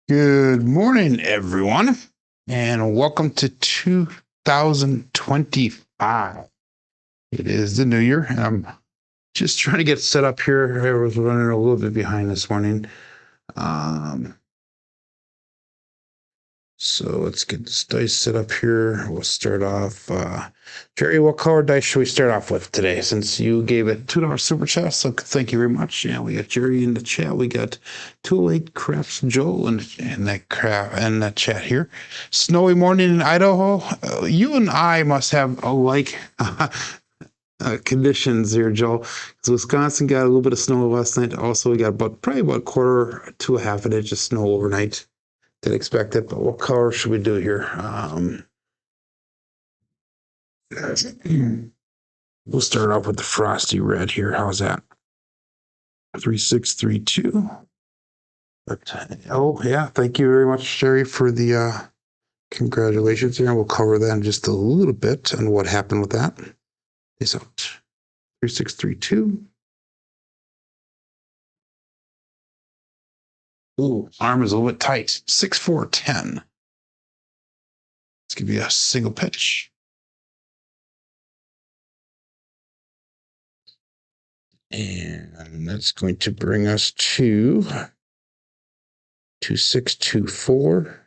Good morning, everyone, and welcome to 2025. It is the new year, and I'm just trying to get set up here. I was running a little bit behind this morning. So let's get this dice set up here. We'll start off. Jerry, what color dice should we start off with today? Since you gave it $2 super chat, so thank you very much. Yeah, we got Jerry in the chat. We got 208 Craps Joel and that chat here. Snowy morning in Idaho. You and I must have alike conditions here, Joel. Because Wisconsin got a little bit of snow last night. Also, we got probably about a quarter to a half an inch of snow overnight. Didn't expect it, but what color should we do here? We'll start off with the frosty red here. How's that? 3632. Oh, yeah. Thank you very much, Sherry, for the congratulations here. We'll cover that in just a little bit on what happened with that. Peace out. 3632. Ooh, arm is a little bit tight. 6410. Let's give you a single pitch. And that's going to bring us to 2624.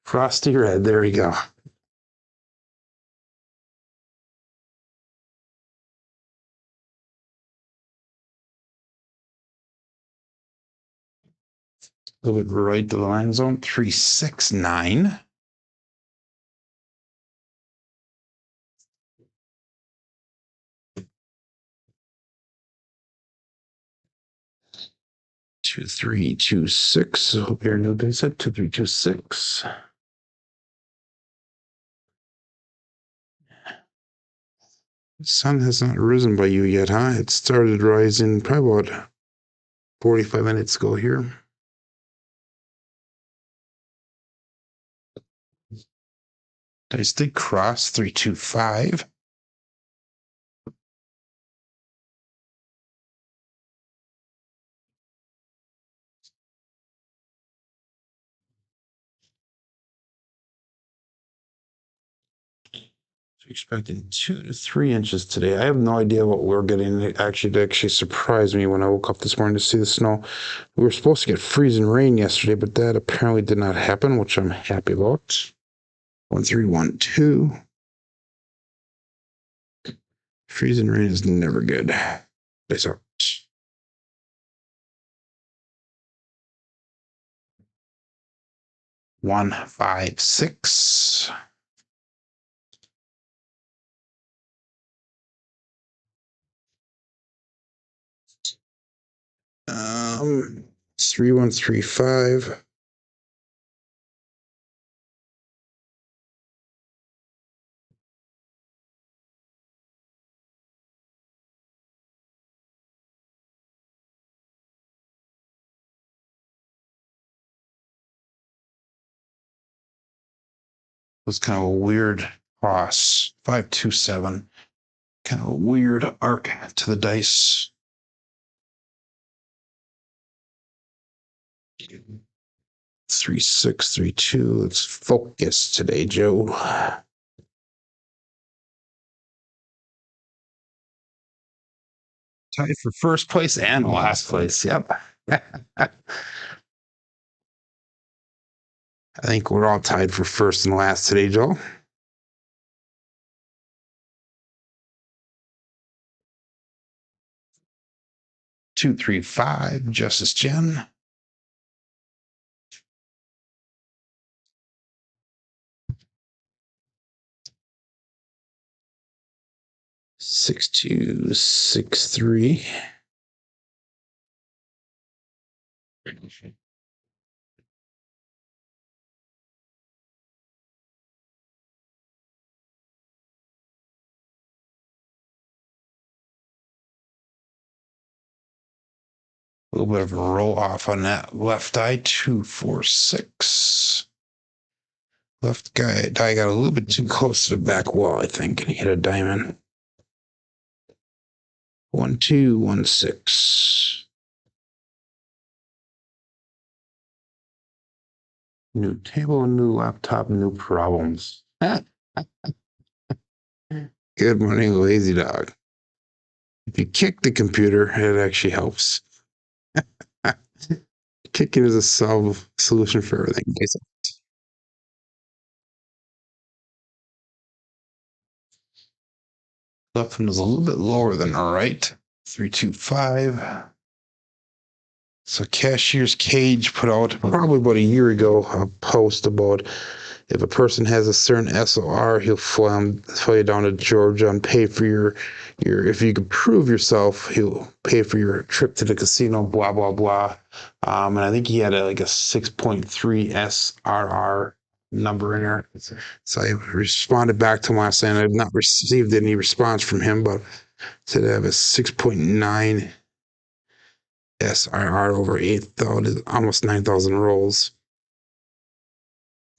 Frosty red. There we go. A little bit right to the line zone. 369. Two, 3, 2, 6. I hope your new day set 2, 3, 2, 6. The sun has not risen by you yet, huh? It started rising probably about 45 minutes ago here. Dice did cross 325. Expecting 2 to 3 inches today. I have no idea what we're getting. It actually surprised me when I woke up this morning to see the snow. We were supposed to get freezing rain yesterday, but that apparently did not happen, which I'm happy about. 1312. Freezing rain is never good. Nice out. 156. It's 3135. Was kind of a weird cross. 527. Kind of a weird arc to the dice. 3632. Let's focus today, Joe. Tied for first place and last place. Yep. I think we're all tied for first and last today, Joe. Two, 3, 5. Justice Jen. 6263. A little bit of a roll off on that left eye. 246. Left die got a little bit too close to the back wall, I think, and he hit a diamond. 1216. New table, new laptop, new problems. Good morning, lazy dog. If you kick the computer, it actually helps. Kicking is a solution for everything. Left one is a little bit lower than our right. 325. So Cashier's Cage put out probably about a year ago a post about if a person has a certain SOR, he'll fly you down to Georgia and pay for your if you can prove yourself, he'll pay for your trip to the casino, blah, blah, blah. And I think he had like a 6.3 SRR number in there. So I responded back to him last night. I have not received any response from him, but said I have a 6.9 SRR over 8,000, almost 9,000 rolls.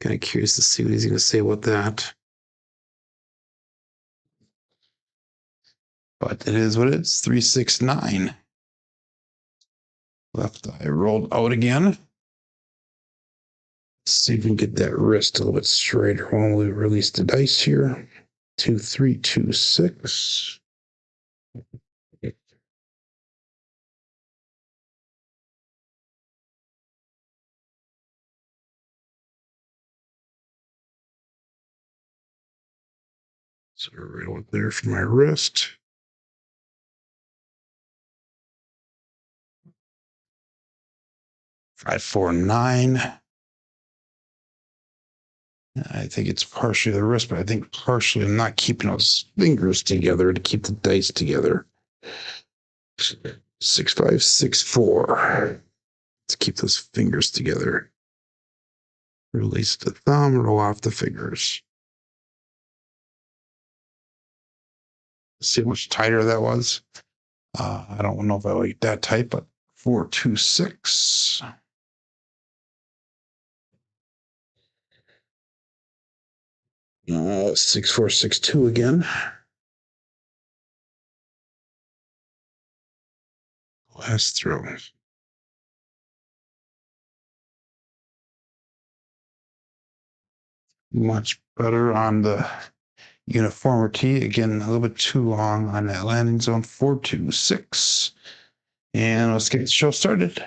Kind of curious to see what he's going to say about that. But it is what it is. 369. Left eye rolled out again. Let's see if we can get that wrist a little bit straighter when we release the dice here. 2, 3, 2, 6. So right over there for my wrist. 5, 4, 9. I think it's partially the wrist, but I think partially I'm not keeping those fingers together to keep the dice together. 6, 5, 6, 4. Let's keep those fingers together. Release the thumb, roll off the fingers. See how much tighter that was. I don't know if I like that tight, but 4, 2, 6. 6, 4, 6, 2 again. Last throw. Much better on the uniformity. Again, a little bit too long on that landing zone. 4, 2, 6. And let's get the show started.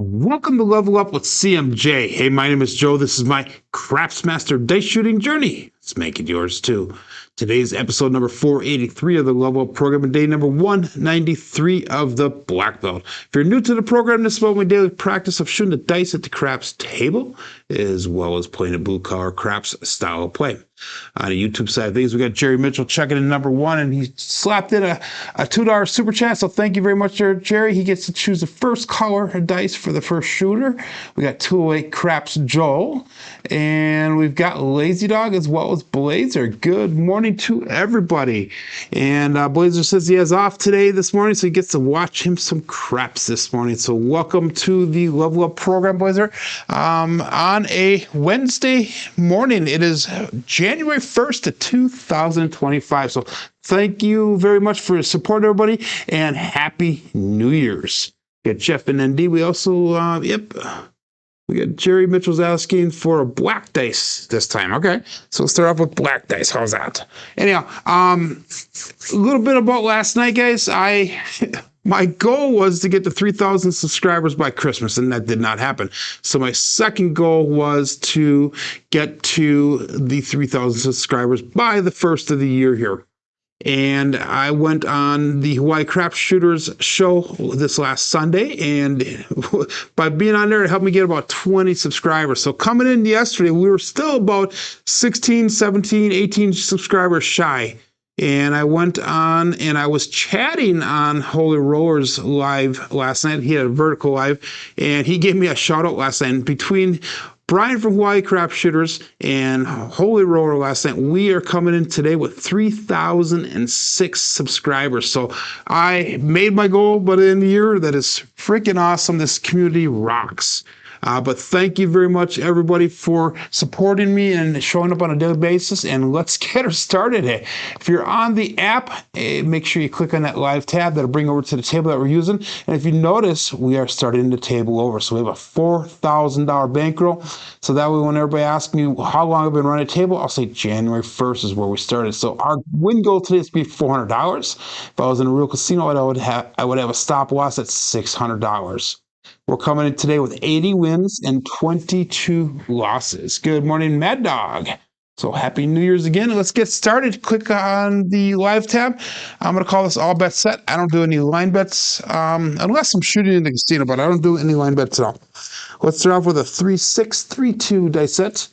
Welcome to Level Up with CMJ. Hey, my name is Joe. This is my Craps Master dice shooting journey. Let's make it yours too. Today's episode number 483 of the Level Up program and day number 193 of the Black Belt. If you're new to the program, this is about my daily practice of shooting the dice at the craps table, as well as playing a blue collar craps style of play. On the YouTube side of things, we got Jerry Mitchell checking in number 1, and he slapped in a $2 super chat. So thank you very much, there, Jerry. He gets to choose the first color dice for the first shooter. We got 208 Craps Joel, and we've got Lazy Dog as well as Blazer. Good morning to everybody. And Blazer says he has off today this morning, so he gets to watch him some craps this morning. So welcome to the Level Up program, Blazer. On a Wednesday morning, it is January 1st of 2025. So thank you very much for your support, everybody, and Happy New Year's. We got Jeff and ND. We also, we got Jerry Mitchell's asking for a black dice this time. Okay, so let's start off with black dice. How's that? Anyhow, a little bit about last night, guys. My goal was to get to 3,000 subscribers by Christmas, and that did not happen. So my second goal was to get to the 3,000 subscribers by the first of the year here. And I went on the Hawaii Craps Shooters show this last Sunday, and by being on there, it helped me get about 20 subscribers. So coming in yesterday, we were still about 16, 17, 18 subscribers shy. And I went on and I was chatting on Holy Rollers live last night. He had a vertical live, and he gave me a shout out last night. And between Brian from Hawaii Crap Shooters and Holy Roller last night, we are coming in today with 3,006 subscribers. So I made my goal by the end of the year. That is freaking awesome. This community rocks. But thank you very much, everybody, for supporting me and showing up on a daily basis. And let's get her started. Hey, if you're on the app, make sure you click on that live tab. That'll bring over to the table that we're using. And if you notice, we are starting the table over. So we have a $4,000 bankroll. So that way, when everybody asks me how long I've been running a table, I'll say January 1st is where we started. So our win goal today is to be $400. If I was in a real casino, I would have a stop loss at $600. We're coming in today with 80 wins and 22 losses. Good morning, Mad Dog. So happy New Year's again. Let's get started. Click on the live tab. I'm going to call this all bet set. I don't do any line bets unless I'm shooting in the casino, but I don't do any line bets at all. Let's start off with a 3-6-3-2 dice set.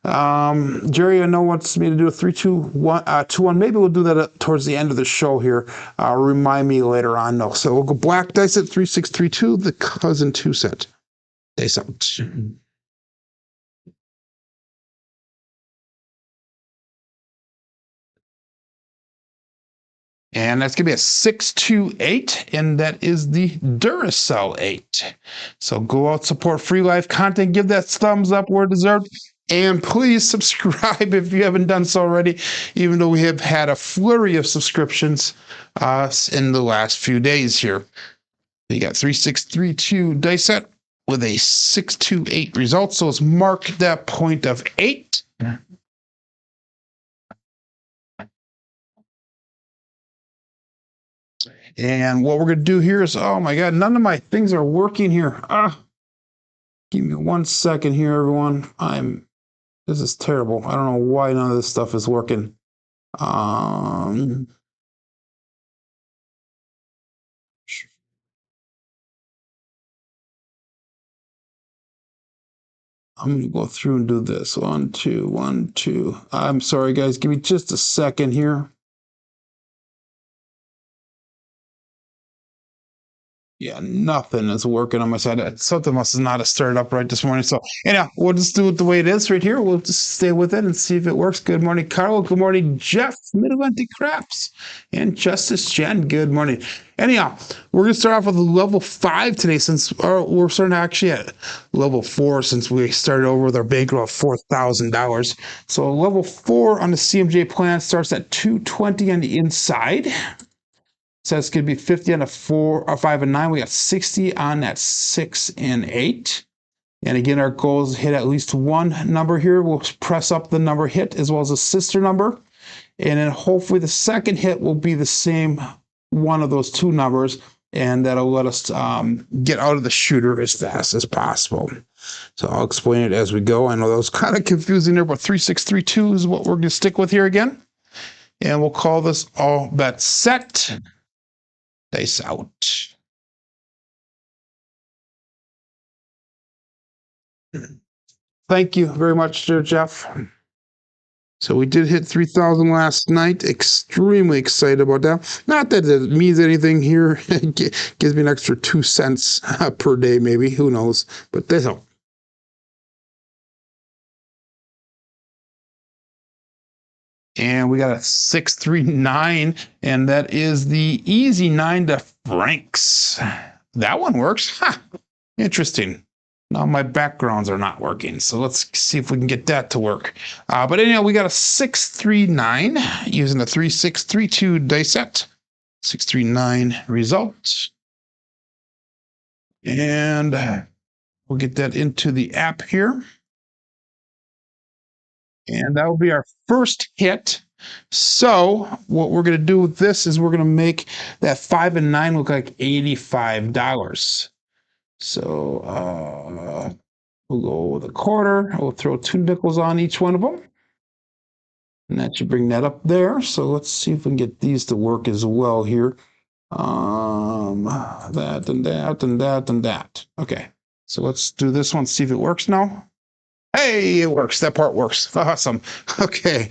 Jerry, I know wants me to do a 3-2-1, 2-1. Maybe we'll do that towards the end of the show here. Remind me later on, though. So we'll go black dice at 3-6-3-2, the cousin 2 set. Dice out. And that's going to be a 6-2-8, and that is the Duracell 8. So go out, support free life content, give that thumbs up where deserved, and please subscribe if you haven't done so already, even though we have had a flurry of subscriptions in the last few days here. You got 3-6-3-2 dice set with a 6-2-8 result, so let's mark that point of 8. And what we're going to do here is, oh my God, none of my things are working here. Give me 1 second here, everyone. This is terrible. I don't know why none of this stuff is working. I'm going to go through and do this. 1, 2, 1, 2. I'm sorry, guys. Give me just a second here. Yeah, nothing is working on my side. Something must not have started up right this morning. So anyhow, we'll just do it the way it is right here. We'll just stay with it and see if it works. Good morning, Carl. Good morning, Jeff, Mid-Atlantic Craps, and Justice Jen. Good morning. Anyhow, we're going to start off with level 5 today, since we're starting actually at level 4 since we started over with our bankroll of $4,000. So level 4 on the CMJ plan starts at 220 on the inside. So it's going to be 50 on a 4 or 5 and 9. We got 60 on that 6 and 8. And again, our goal is to hit at least one number here. We'll press up the number hit as well as a sister number. And then hopefully the second hit will be the same one of those two numbers. And that'll let us get out of the shooter as fast as possible. So I'll explain it as we go. I know that was kind of confusing there, but 3-6-3-2 is what we're going to stick with here again. And we'll call this all bet set. Dice out. Thank you very much, dear Jeff. So we did hit 3,000 last night. Extremely excited about that. Not that it means anything here. It gives me an extra 2 cents per day, maybe. Who knows? But that's all. And we got a 639, and that is the easy 9 to Franks. That one works. Huh. Interesting. Now my backgrounds are not working, so let's see if we can get that to work. But anyhow, we got a 639 using a 3-6-3-2 dice set. 639 results. And we'll get that into the app here. And that will be our first hit. So what we're going to do with this is we're going to make that 5 and 9 look like $85. So we'll go with a quarter. We'll throw 2 nickels on each one of them. And that should bring that up there. So let's see if we can get these to work as well here. That and that and that and that. Okay. So let's do this one, see if it works now. Hey, it works. That part works. Awesome. Okay.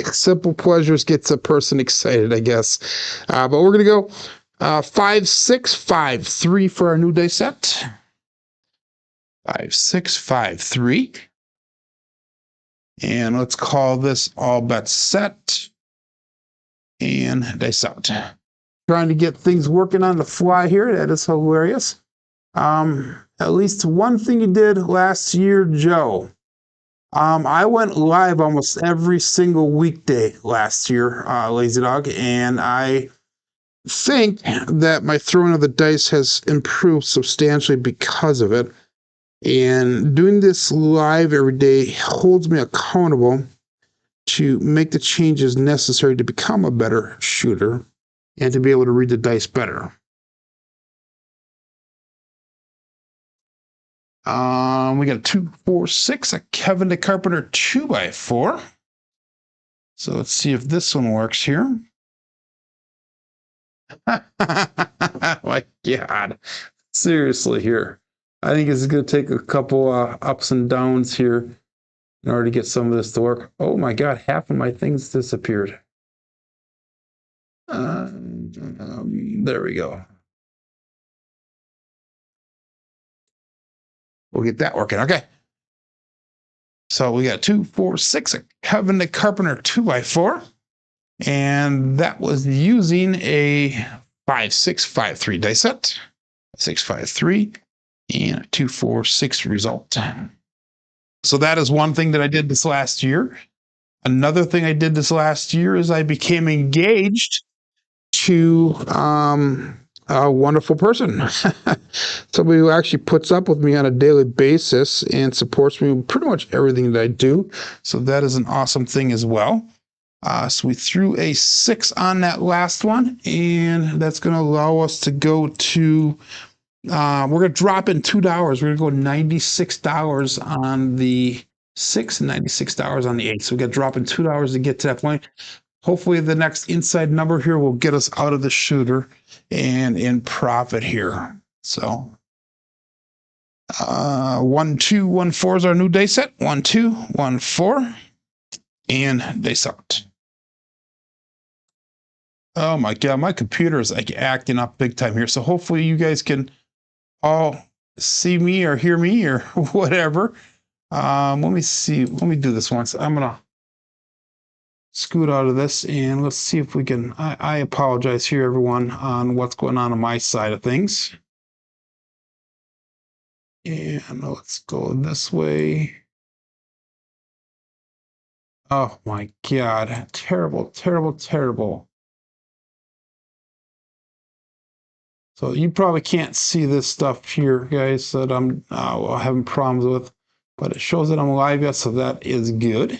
Simple pleasures gets a person excited, I guess. But we're going to go 5, 6, 5, 3 for our new dice set. 5, 6, 5, 3. And let's call this all bets set. And dice out. Trying to get things working on the fly here. That is hilarious. At least one thing you did last year, Joe. I went live almost every single weekday last year, Lazy Dog, and I think that my throwing of the dice has improved substantially because of it. And doing this live every day holds me accountable to make the changes necessary to become a better shooter and to be able to read the dice better. We got a 2, 4, 6, a Kevin the Carpenter 2x4. So let's see if this one works here. My God, seriously here. I think it's going to take a couple ups and downs here in order to get some of this to work. Oh my God, half of my things disappeared. There we go. We'll get that working. Okay. So we got 2, 4, 6, a Kevin the Carpenter 2x4. And that was using a 5, 6, 5, 3 dice set. 6, 5, 3. And a 2, 4, 6 result. So that is one thing that I did this last year. Another thing I did this last year is I became engaged to a wonderful person. Somebody who actually puts up with me on a daily basis and supports me with pretty much everything that I do. So that is an awesome thing as well. So we threw a 6 on that last one, and that's going to allow us to go to, we're going to drop in $2. We're going to go $96 on the 6 and $96 on the 8. So we got to drop in $2 to get to that point. Hopefully the next inside number here will get us out of the shooter and in profit here. So 1, 2, 1, 4 is our new day set. 1, 2, 1, 4, and dice out. Oh my God, my computer is like acting up big time here. So hopefully you guys can all see me or hear me or whatever. Let me see. Let me do this once. I'm gonna scoot out of this and let's see if we can. I apologize here, everyone, on what's going on my side of things. And let's go this way. Oh my God, terrible, terrible, terrible. So you probably can't see this stuff here, guys, that I'm having problems with, but it shows that I'm live yet, so that is good.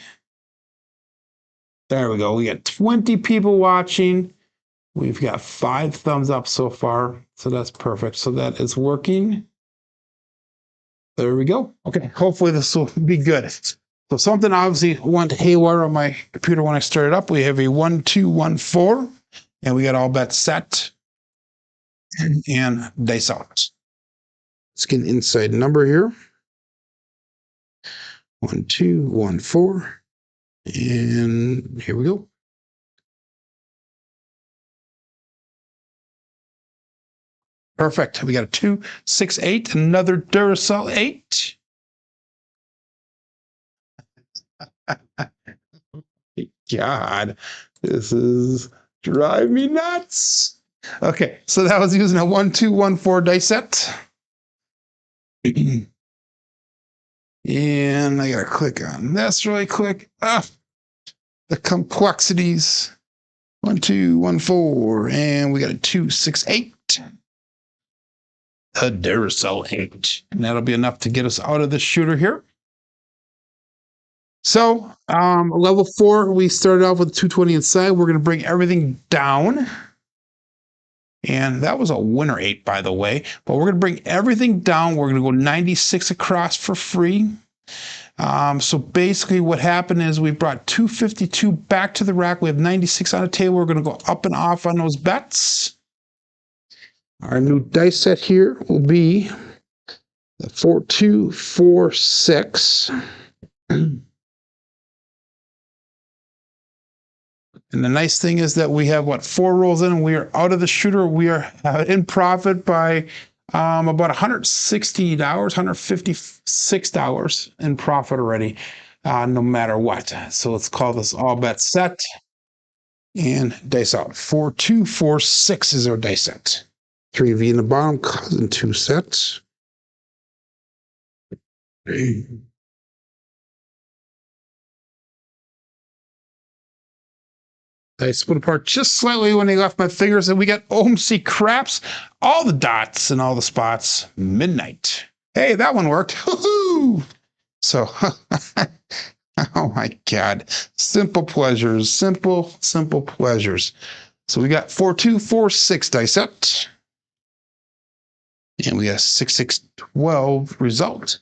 There we go. We got 20 people watching. We've got 5 thumbs up so far, so that's perfect. So that is working. There we go. Okay, hopefully this will be good. So something obviously went haywire on my computer when I started up. We have a 1, 2, 1, 4, and we got all bets set. And dice out. Let's get an inside number here. 1, 2, 1, 4. And here we go. Perfect. We got a 2, 6, 8, another Duracell 8. God, this is driving me nuts. Okay, so that was using a 1, 2, 1, 4 dice set. And I gotta click on this really quick. The complexities. 1, 2, 1, 4, and we got a 2, 6, 8. A Duracell 8, and that'll be enough to get us out of the shooter here. So, level 4, we started off with 220 inside. We're gonna bring everything down. And that was a winner 8, by the way. But we're going to bring everything down. We're going to go 96 across for free. So basically what happened is we brought 252 back to the rack. We have 96 on the table. We're going to go up and off on those bets. Our new dice set here will be the 4, 2, 4, 6. And the nice thing is that we have, 4 rolls in, and we are out of the shooter. We are in profit by about $160, $156 in profit already, no matter what. So let's call this all bet set and dice out. 4, 2, 4, 6 is our dice set. 3V in the bottom, cousin 2 sets. I split apart just slightly when they left my fingers, and we got OMC craps, all the dots and all the spots, midnight. Hey, that one worked. Woohoo! So, oh my God, simple pleasures, simple pleasures. So we got 4, 2, 4, 6 dice set, and we got a 6, 6, 12 result.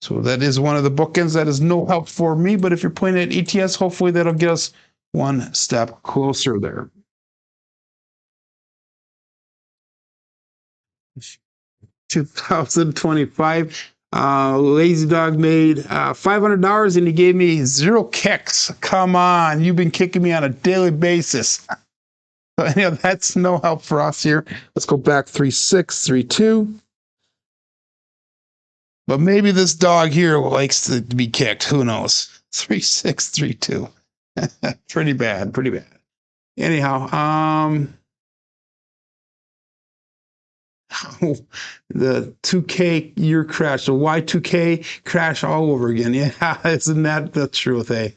So that is one of the bookends. That is no help for me, but if you're playing at ETS, hopefully that'll get us one step closer there. $2025. Lazy Dog made $500 and he gave me 0 kicks. Come on, you've been kicking me on a daily basis. So anyhow, that's no help for us here. Let's go back 3, 6, 3, 2. But maybe this dog here likes to be kicked. Who knows? 3, 6, 3, 2. Pretty bad. Anyhow, the 2K year crash, the Y2K crash all over again. Yeah, isn't that the truth, eh?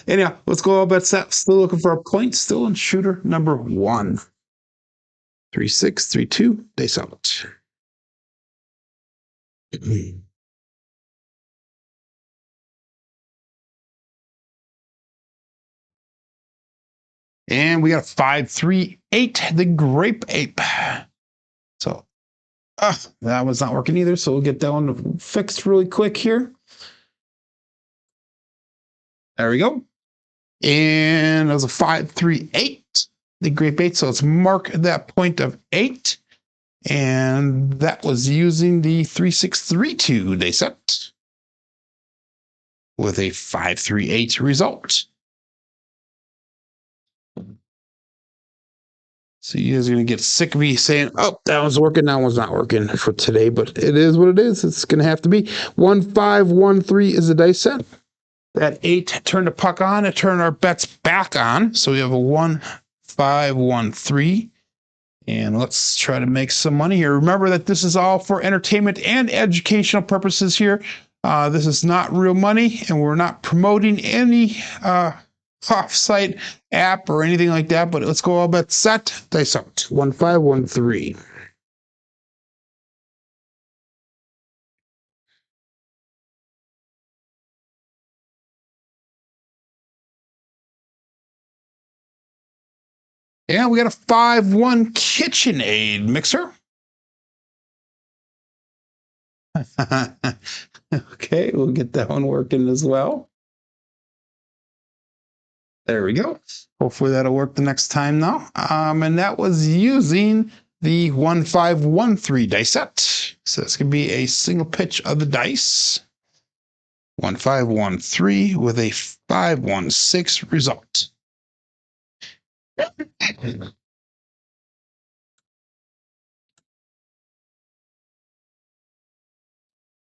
Anyhow, let's go all bet set. Still looking for a point. Still in shooter number 1. 3, 6, 3, 2. Dice out. And we got a 5, 3, 8, the grape ape. So that was not working either. So we'll get that one fixed really quick here. There we go. And that was a 5, 3, 8, the grape 8. So let's mark that point of 8. And that was using the 3, 6, 3, 2 day set with a 5, 3, 8 result. So you guys are going to get sick of me saying, oh, that one's working, that one's not working for today, but it is what it is. It's going to have to be. 1, 5, 1, 3 is the dice set. That 8 turned the puck on. It turned our bets back on. So we have a 1, 5, 1, 3. And let's try to make some money here. Remember that this is all for entertainment and educational purposes here. This is not real money, and we're not promoting any off-site app or anything like that, but let's go all bet set, dice out. 1, 5, 1, 3. And we got a 5, 1 KitchenAid mixer. Okay, we'll get that one working as well. There we go. Hopefully that'll work the next time now. And that was using the 1, 5, 1, 3 dice set. So it's going to be a single pitch of the dice. 1, 5, 1, 3 with a 5, 1, 6 result.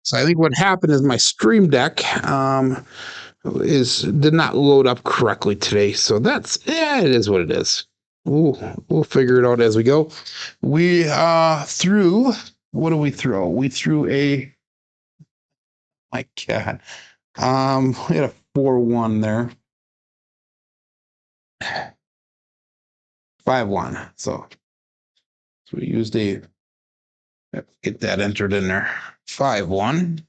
So I think what happened is my Stream Deck did not load up correctly today. So that's, it is what it is. We'll figure it out as we go. We threw, what do we throw? We threw a, my God, we had a 4-1 there. 5-1. So we used a, get that entered in there. 5-1.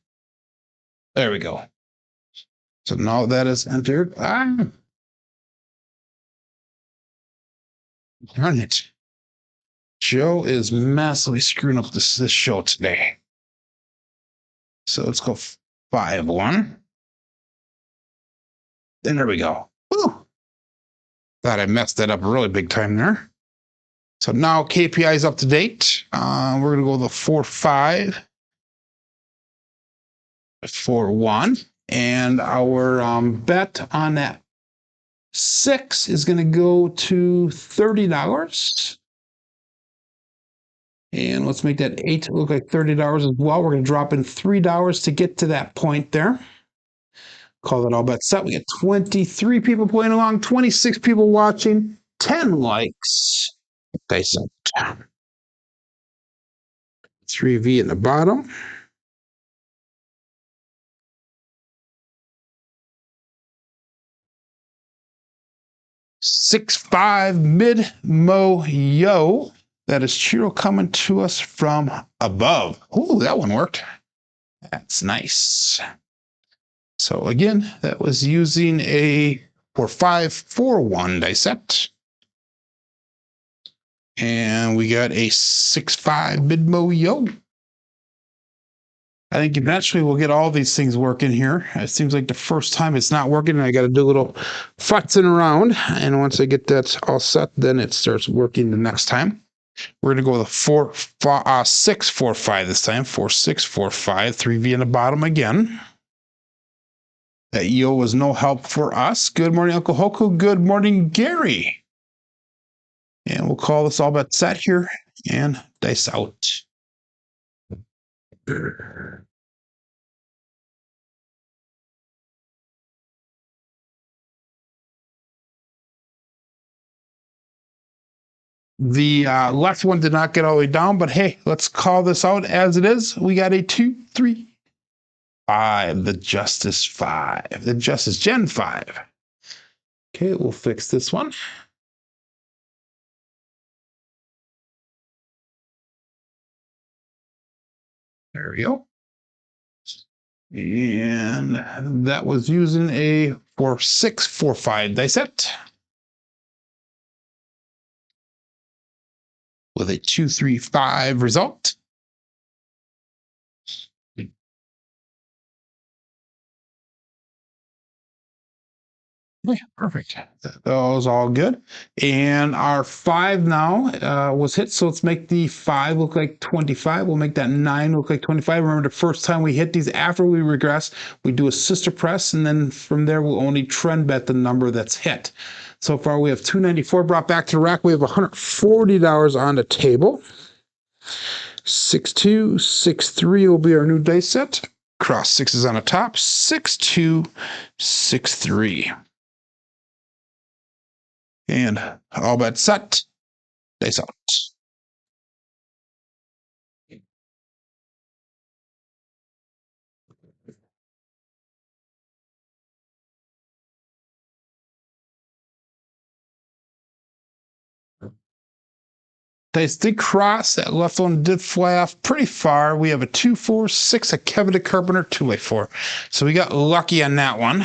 There we go. So now that is entered. Darn it. Joe is massively screwing up this show today. So let's go 5-1. And there we go. Woo. Thought I messed that up really big time there. So now KPI is up to date. We're going to go the 4-5, 4-1. And our bet on that 6 is going to go to $30. And let's make that 8 look like $30 as well. We're going to drop in $3 to get to that point there. Call it all bet set. We got 23 people playing along, 26 people watching, 10 likes. Dice up. 3V in the bottom. 6-5 mid mo yo. That is Chiro coming to us from above. Oh, that one worked. That's nice. So again, that was using a 4-5-4-1 dice set. And we got a 6-5 mid mo yo. I think eventually we'll get all these things working here. It seems like the first time it's not working and I got to do a little futzing around. And once I get that all set, then it starts working the next time. We're going to go with a 6-4-5 this time. 4-6-4-5, 3V in the bottom again. That yo was no help for us. Good morning, Uncle Hoku. Good morning, Gary. And we'll call this all bet set here and dice out. The left one did not get all the way down, but hey, let's call this out as it is. We got a 2, 3, 5, the Justice 5, the Justice Gen 5. Okay, we'll fix this one. There we go. And that was using a 4-6-4-5 dice set with a 2-3-5 result. Yeah, perfect. That was all good. And our 5 now was hit. So let's make the 5 look like 25. We'll make that 9 look like 25. Remember, the first time we hit these after we regress, we do a sister press. And then from there, we'll only trend bet the number that's hit. So far, we have 294 brought back to the rack. We have $140 on the table. 6-2, 6-3 will be our new dice set. Cross 6s on the top. 6-2, 6-3. And all bet set. Dice out. Dice did cross. That left one did fly off pretty far. We have a 2-4-6, a Kevin de Carpenter 2x4. So we got lucky on that one.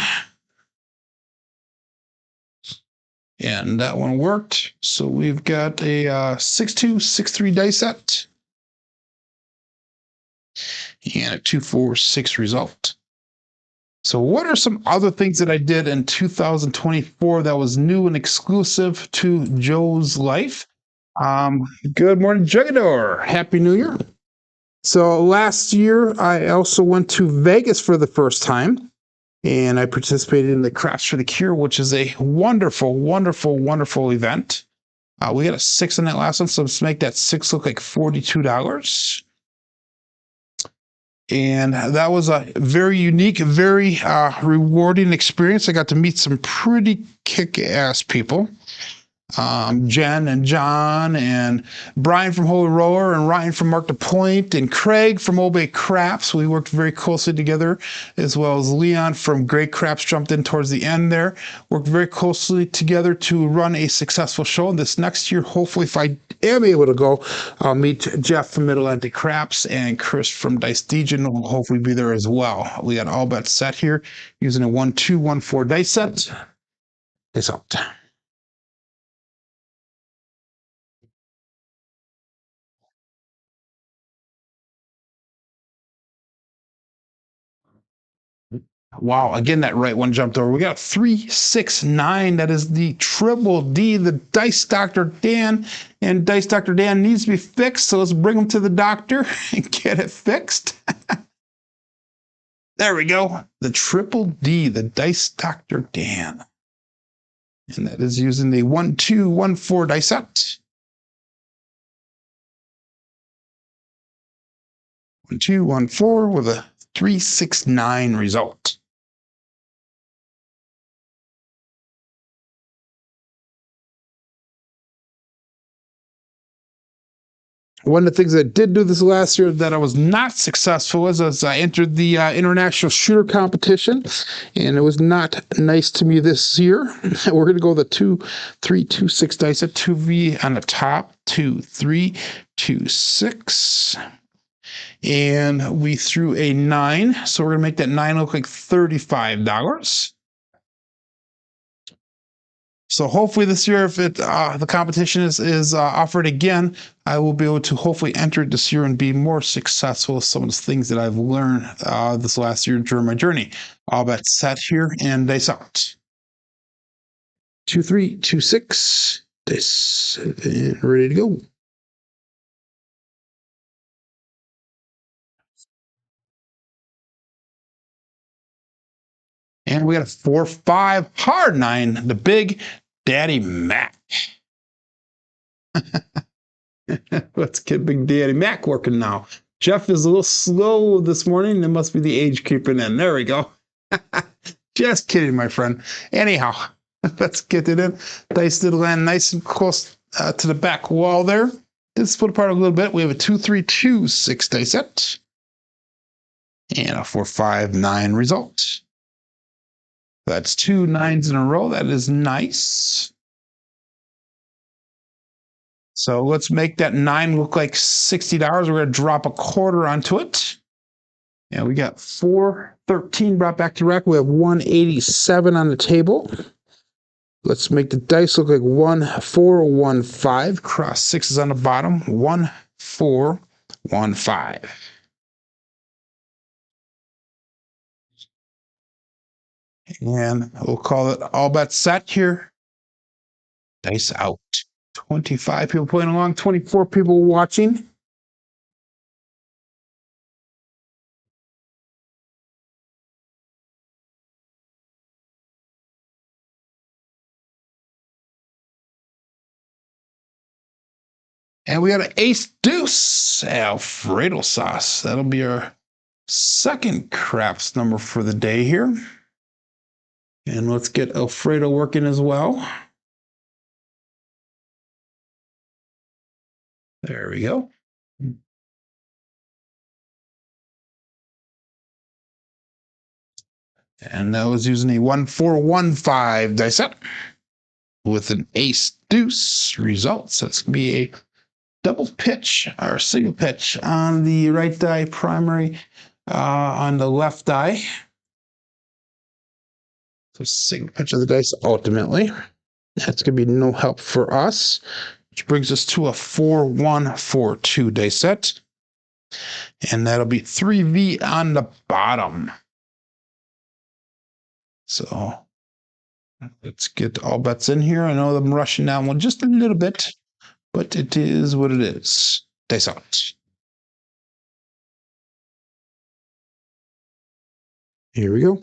And that one worked. So we've got a 6-2, 6-3 dice set. And a 2-4-6 result. So what are some other things that I did in 2024 that was new and exclusive to Joe's life? Good morning, Jugador. Happy New Year. So last year, I also went to Vegas for the first time. And I participated in the Craps for the Cure, which is a wonderful, wonderful, wonderful event. We got a 6 on that last one, so let's make that 6 look like $42. And that was a very unique, very rewarding experience. I got to meet some pretty kick-ass people. Jen and John and Brian from Holy Roller and Ryan from Mark the Point and Craig from Obey Craps. We worked very closely together, as well as Leon from Great Craps jumped in towards the end there. Worked very closely together to run a successful show. And this next year, hopefully, if I am able to go, I'll meet Jeff from Mid-Atlantic Craps and Chris from Dice Dejan will hopefully be there as well. We got all bets set here using a 1-2-1-4 dice set. It's out. Wow, again, that right one jumped over. We got 369. That is the triple D, the Dice Dr. Dan. And Dice Dr. Dan needs to be fixed, so let's bring him to the doctor and get it fixed. There we go. The triple D, the Dice Dr. Dan. And that is using the 1214 dice set. 1214 with a 369 result. One of the things I did do this last year that I was not successful was as I entered the international shooter competition, and it was not nice to me this year. We're going to go the 2, 3, 2, 6 dice at 2V on the top, 2, 3, 2, 6. And we threw a 9, so we're going to make that 9 look like $35. So hopefully this year, if the competition is offered again, I will be able to hopefully enter it this year and be more successful with some of the things that I've learned this last year during my journey. All bets set here and dice out. 2, 3, 2, 6. Dice and ready to go. And we got a 4, 5, hard 9, the big Daddy Mac. Let's get Big Daddy Mac working now. Jeff is a little slow this morning. It must be the age creeping in. There we go. Just kidding, my friend. Anyhow, let's get it in. Dice did land nice and close to the back wall there. Did split apart a little bit. We have a 2, 3, 2, 6 dice set. And a 4, 5, 9 result. That's 2 9s in a row. That is nice. So let's make that 9 look like $60. We're going to drop a quarter onto it. And we got 413 brought back to rack. We have 187 on the table. Let's make the dice look like 1, 4, 1, 5. Cross 6s on the bottom. 1, 4, 1, 5. And we'll call it all bets set here. Dice out. 25 people playing along, 24 people watching. And we got an ace deuce Alfredo sauce. That'll be our second craps number for the day here. And let's get Alfredo working as well. There we go. And that was using a 1415 dice set with an ace deuce results. That's going to be a double pitch or single pitch on the right die primary, on the left die. So single pitch of the dice ultimately. That's going to be no help for us, which brings us to a 4142 dice set. And that'll be 3V on the bottom. So let's get all bets in here. I know I'm rushing down one just a little bit, but it is what it is. Dice out. Here we go.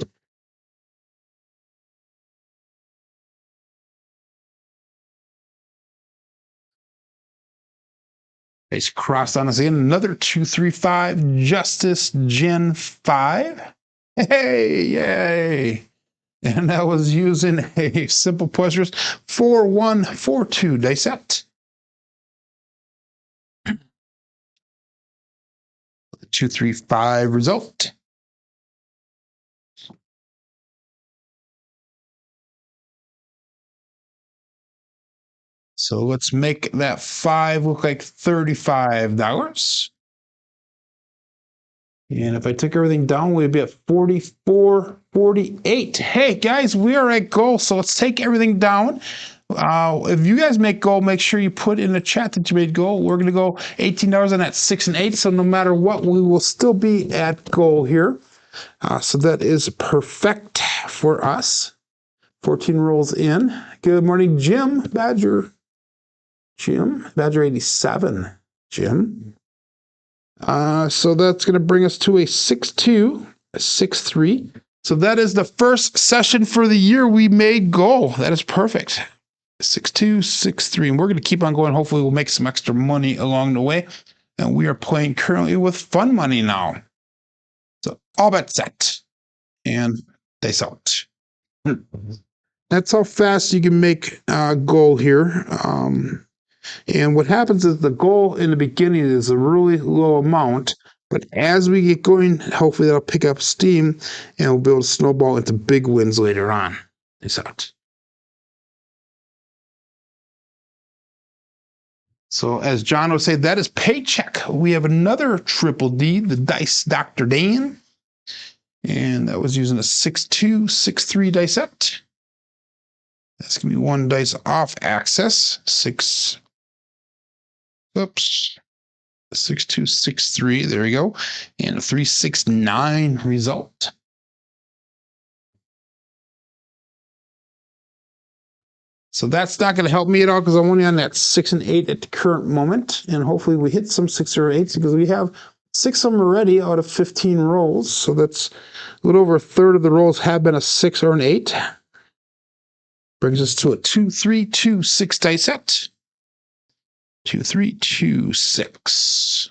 It's crossed on us again. Another 235 Justice Gen 5. Hey, yay. And that was using a simple pleasures 4142 dice set. 235 result. So let's make that 5 look like $35. And if I took everything down, we'd be at 44.48. Hey guys, we are at goal, so let's take everything down. If you guys make goal, make sure you put in the chat that you made goal. We're gonna go $18 on that 6 and 8. So no matter what, we will still be at goal here. So that is perfect for us. 14 rolls in. Good morning, Jim Badger. Jim Badger 87. Jim. So that's going to bring us to a 6-2, a 6-3. So that is the first session for the year. We made goal. That is perfect. 6-2, 6-3. And we're going to keep on going. Hopefully we'll make some extra money along the way. And we are playing currently with fun money now. So all bets set. And dice out. That's how fast you can make a goal here. And what happens is the goal in the beginning is a really low amount, but as we get going, hopefully that'll pick up steam and we'll be able to snowball into big wins later on. Dice out. So as John would say, that is paycheck. We have another triple D, the Dice Dr. Dan. And that was using a 6-2, 6-3 dice set. That's going to be one dice off axis. 6-2, 6-3. There we go. And a 3-6-9 result. So that's not going to help me at all because I'm only on that 6 and 8 at the current moment. And hopefully we hit some 6 or 8s because we have 6 of them already out of 15 rolls. So that's a little over a third of the rolls have been a 6 or an 8. Brings us to a 2-3-2-6 dice set. 2-3-2-6.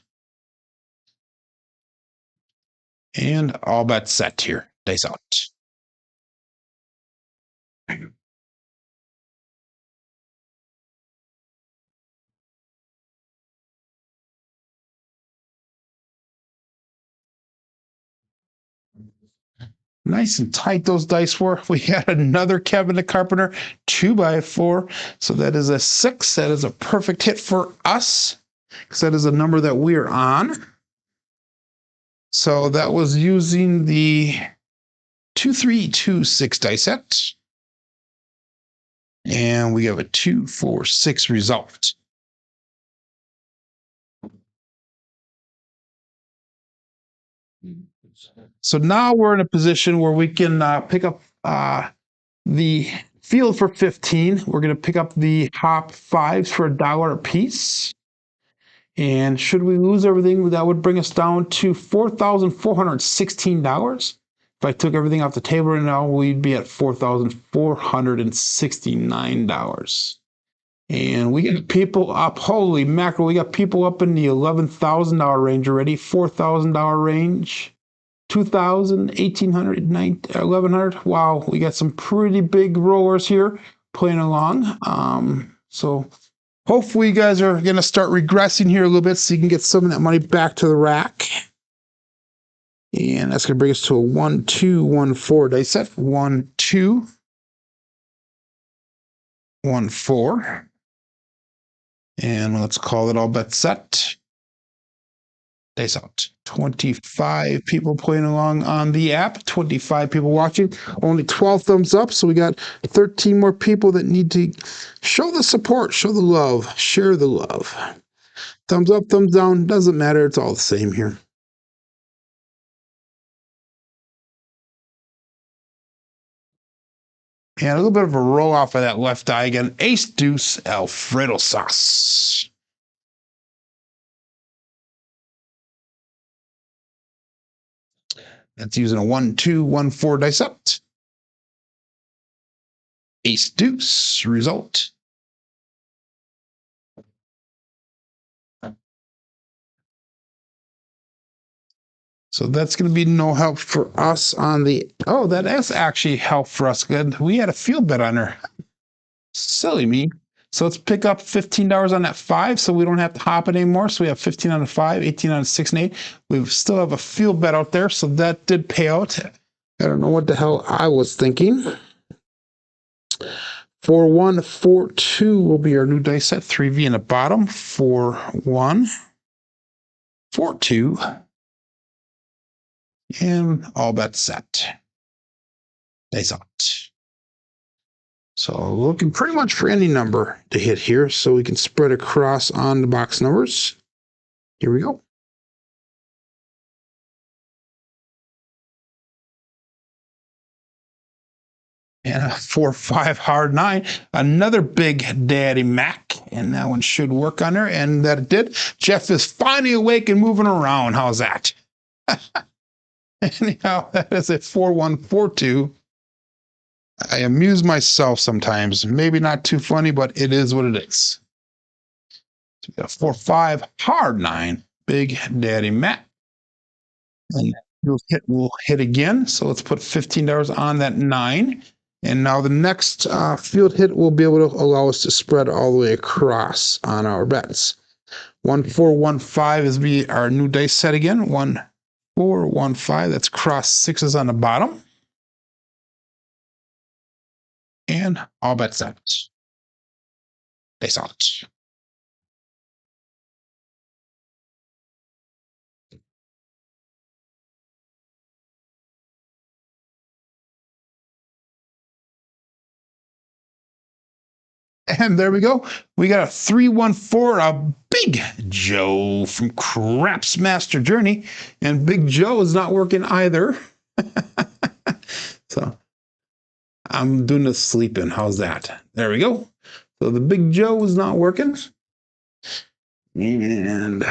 And all bets set here. Dice out. Nice and tight those dice were. We had another Kevin the Carpenter 2x4. So that is a 6. That is a perfect hit for us because that is a number that we are on. So that was using the 2-3-2-6 dice set. And we have a 2-4-6 result. So now we're in a position where we can pick up the field for 15. We're going to pick up the top 5s for $1 a piece. And should we lose everything, that would bring us down to $4,416. If I took everything off the table right now, we'd be at $4,469. And we got people up, holy mackerel, we got people up in the $11,000 range already, $4,000 range, $2,000, $1,800, $1,100. Wow, we got some pretty big rollers here playing along. So hopefully you guys are going to start regressing here a little bit so you can get some of that money back to the rack. And that's going to bring us to a 1-2-1-4 dice set. 1-2-1-4. And let's call it all bet set. Dice out. 25 people playing along on the app. 25 people watching. Only 12 thumbs up. So we got 13 more people that need to show the support, show the love, share the love. Thumbs up, thumbs down. Doesn't matter. It's all the same here. And a little bit of a roll off of that left eye again. Ace deuce Alfredo sauce. That's using a 1-2-1-4 dice set. Ace deuce result. So that's going to be no help for us on the... Oh, that is actually help for us. Good. We had a field bet on her. Silly me. So let's pick up $15 on that 5 so we don't have to hop it anymore. So we have 15 on the 5, 18 on the 6 and 8. We still have a field bet out there, so that did pay out. I don't know what the hell I was thinking. 4-1-4-2 will be our new dice set. 3V in the bottom. 4-1, 4-2. And all bets set. Dice out. So looking pretty much for any number to hit here so we can spread across on the box numbers. Here we go. and a 4-5 hard 9. Another Big Daddy Mac, and that one should work on there, and that it did. Jeff is finally awake and moving around. How's that? Anyhow, that is a 4142. I amuse myself sometimes. Maybe not too funny, but it is what it is. So we got a 4-5 hard 9, Big Daddy Mac. And we'll hit again. So let's put $15 on that 9. And now the next field hit will be able to allow us to spread all the way across on our bets. 1415 is be our new dice set again. 1415. That's cross 6s on the bottom. And all bets set. Dice out. And there we go. We got a 314, a Big Joe from Craps Master Journey. And Big Joe is not working either. So I'm doing the sleeping. How's that? There we go. So the Big Joe is not working. And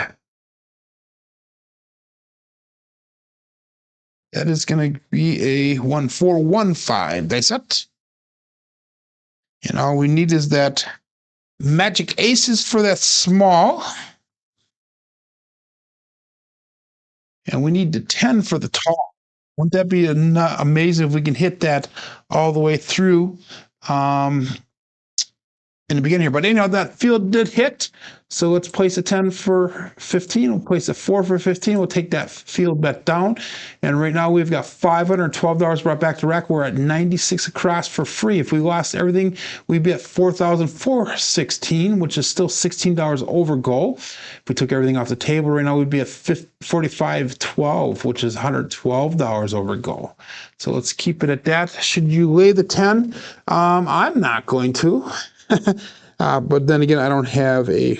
that is going to be a 1415 dice set. And all we need is that magic aces for that small. And we need the 10 for the tall. Wouldn't that be amazing if we can hit that all the way through in the beginning here? But anyhow, that field did hit. So let's place a 10 for 15. We'll place a 4 for 15. We'll take that field bet down. And right now we've got $512 brought back to rack. We're at 96 across for free. If we lost everything, we'd be at $4,416, which is still $16 over goal. If we took everything off the table right now, we'd be at $45.12, which is $112 over goal. So let's keep it at that. Should you lay the 10? I'm not going to. But then again, I don't have a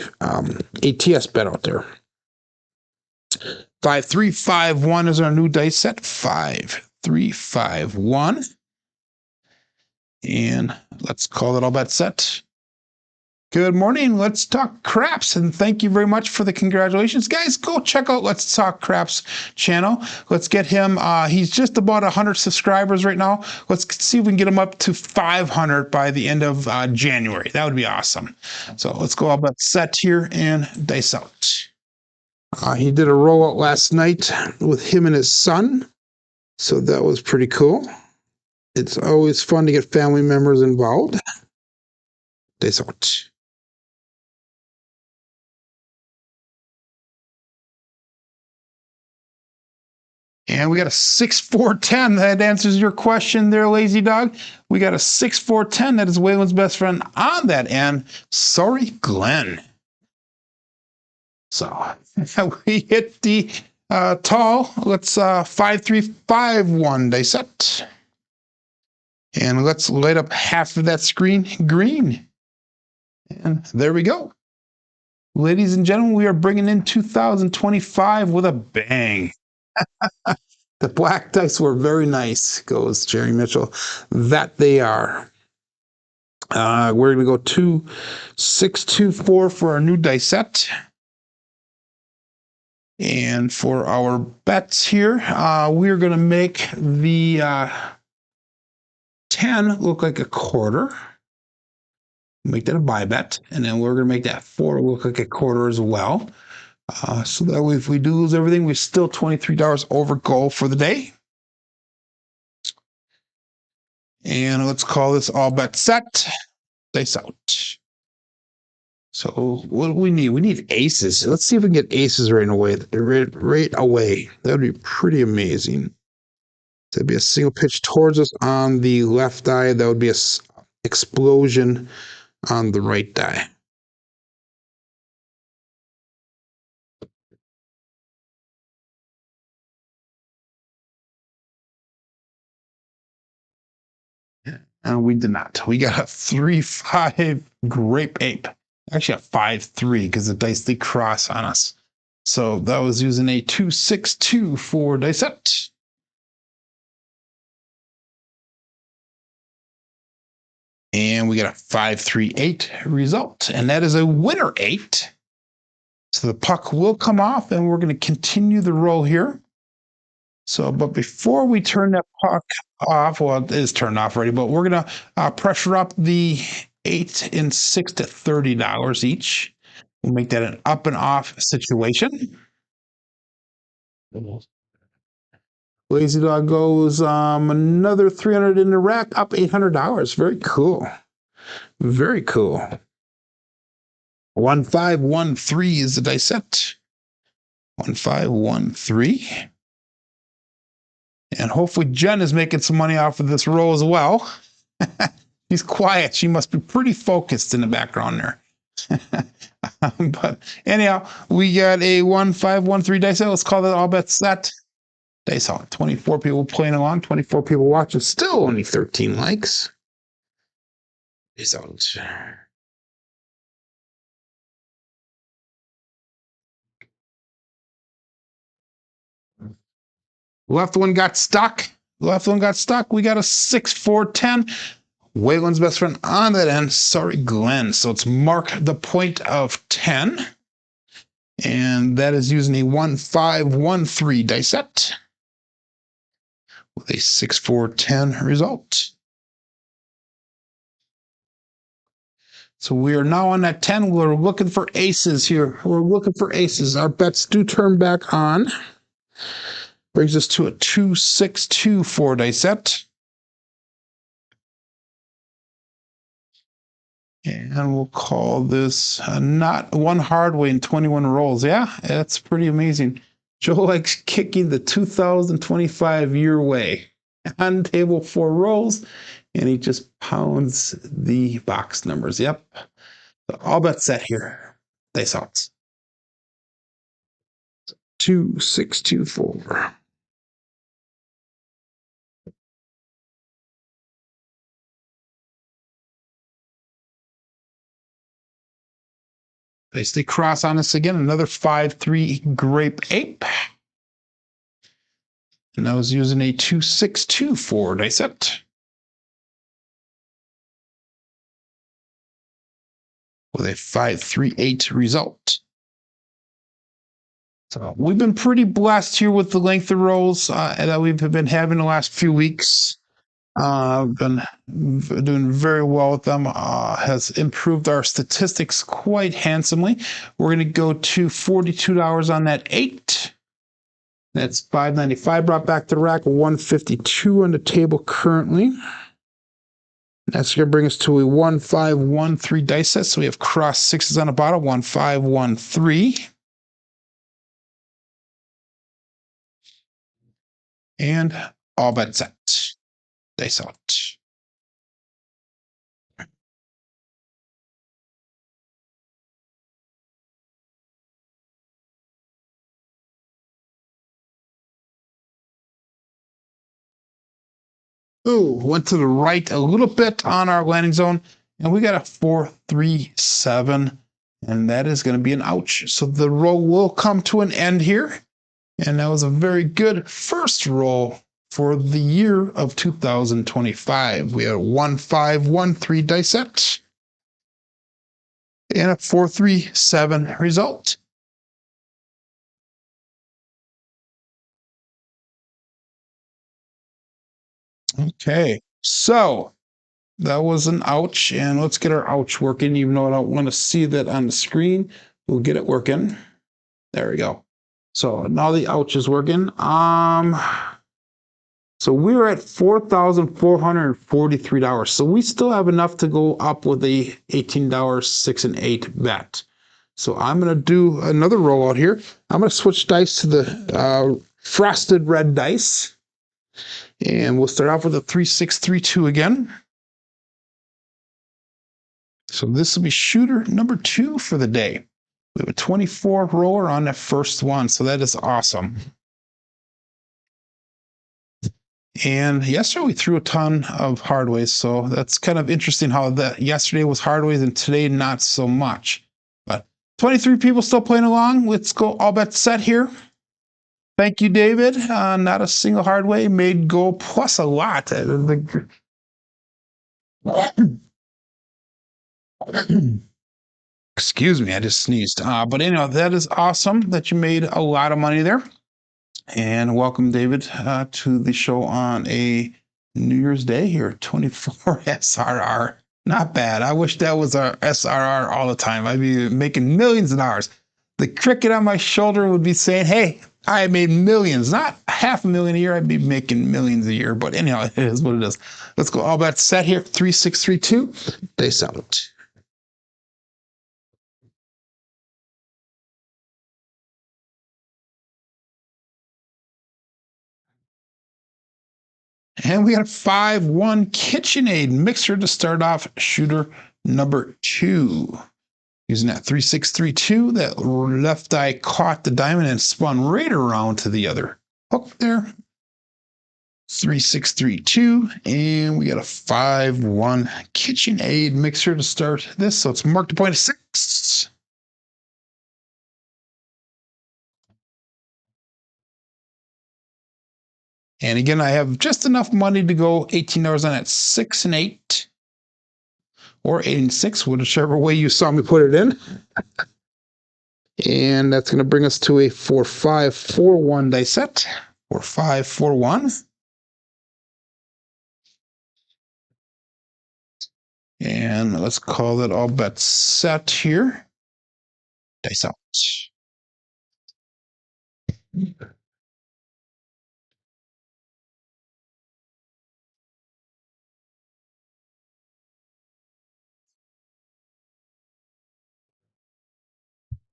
ATS bet out there. 5351 is our new dice set. 5351. And let's call it all bet set. Good morning. Let's Talk Craps, and thank you very much for the congratulations. Guys, go check out Let's Talk Craps channel. Let's get him, he's just about 100 subscribers right now. Let's see if we can get him up to 500 by the end of January. That would be awesome. So let's go all bet set here and dice out. He did a rollout last night with him and his son, so that was pretty cool. It's always fun to get family members involved. Dice out. And we got a 6-4-10. That answers your question there, Lazy Dog. We got a 6-4-10. That is Waylon's best friend on that end. Sorry, Glenn. So we hit the tall. Let's 5351 dice set. And let's light up half of that screen green. And there we go. Ladies and gentlemen, we are bringing in 2025 with a bang. The black dice were very nice, goes Jerry Mitchell. That they are. We're going to go 2624 for our new dice set. And for our bets here, we're going to make the 10 look like a quarter. Make that a buy bet. And then we're going to make that 4 look like a quarter as well. So that way, if we do lose everything, we're still $23 over goal for the day. And let's call this all bet set. Dice out. So what do we need? We need aces. Let's see if we can get aces right away. Right away. That would be pretty amazing. That'd be a single pitch towards us on the left die. That would be a explosion on the right die. And we did not. We got a 3-5 grape ape. Actually a 5-3 because the dice did cross on us. So that was using a 2-6-2 for dice set. And we got a 5-3-8 result. And that is a winner 8. So the puck will come off, and we're going to continue the roll here. So, but before we turn that puck off, well, it is turned off already, but we're going to pressure up the 8 and 6 to $30 each. We'll make that an up and off situation. Lazy Dog goes another 300 in the rack, up $800. Very cool. Very cool. 1513 is the dice set. 1513. And hopefully Jen is making some money off of this roll as well. She's quiet. She must be pretty focused in the background there. But anyhow, we got a 1513 dice set. Let's call that all bets set. Dice out. 24 people playing along, 24 people watching. Still only 13 likes. Dice out. Left one got stuck. Left one got stuck. We got a 6-4-10. Waylon's best friend on that end. Sorry, Glenn. So it's mark the point of 10. And that is using a 1513 dice set with a 6-4-10 result. So we are now on that 10. We're looking for aces here. We're looking for aces. Our bets do turn back on. Brings us to a 2-6-2-4 dice set. And we'll call this not one Hardway in 21 rolls. Yeah, that's pretty amazing. Joe likes kicking the 2025 your way. On table 4 rolls, and he just pounds the box numbers. Yep. So all bets set here. Dice outs. 2-6-2-4. They stay cross on us again. Another 5-3 grape ape. And I was using a 2-6-2-4 dice set. With a 5-3-8 result. So we've been pretty blessed here with the length of rolls that we've been having the last few weeks. Been doing very well with them. Has improved our statistics quite handsomely. We're going to go to $42 on that 8. That's $595 brought back to the rack. 152 on the table currently. That's going to bring us to a 1513 dice set. So we have cross 6s on the bottom. 1513. And all bets set. Dice out. Ooh, went to the right a little bit on our landing zone, and we got a 4-3-7, and that is going to be an ouch. So the roll will come to an end here, and that was a very good first roll for the year of 2025. We had a 1513 dice set and a 4-3-7 result. Okay, so that was an ouch, and let's get our ouch working. Even though I don't want to see that on the screen, we'll get it working. There we go. So now the ouch is working. So we're at $4,443. So we still have enough to go up with a $18 6 and 8 bet. So I'm going to do another rollout here. I'm going to switch dice to the frosted red dice. And we'll start off with a 3-6-3-2 again. So this will be shooter number 2 for the day. We have a 24 roller on that first one. So that is awesome. And yesterday we threw a ton of hardways, so that's kind of interesting how that yesterday was hardways and today not so much. But 23 people still playing along. Let's go all bets set here. Thank you, David. Not a single hardway made go plus a lot. Excuse me, I just sneezed. But anyhow, that is awesome that you made a lot of money there. And welcome, David, to the show on a New Year's Day here, 24 SRR. Not bad. I wish that was our SRR all the time. I'd be making millions of dollars. The cricket on my shoulder would be saying, hey, I made millions, not $500,000 a year. I'd be making millions a year. But anyhow, it is what it is. Let's go all bets set here. 3632. They sell it. And we got a 5-1 KitchenAid mixer to start off shooter number 2. Using that 3632, that left eye caught the diamond and spun right around to the other hook there. 3632, and we got a 5-1 KitchenAid mixer to start this. So it's marked a point of 6. And again, I have just enough money to go $18 on that 6 and 8. Or 8 and 6, whichever way you saw me put it in. And that's going to bring us to a 4-5-4-1 die set. 4-5-4-1. And let's call that all bets set here. Dice out.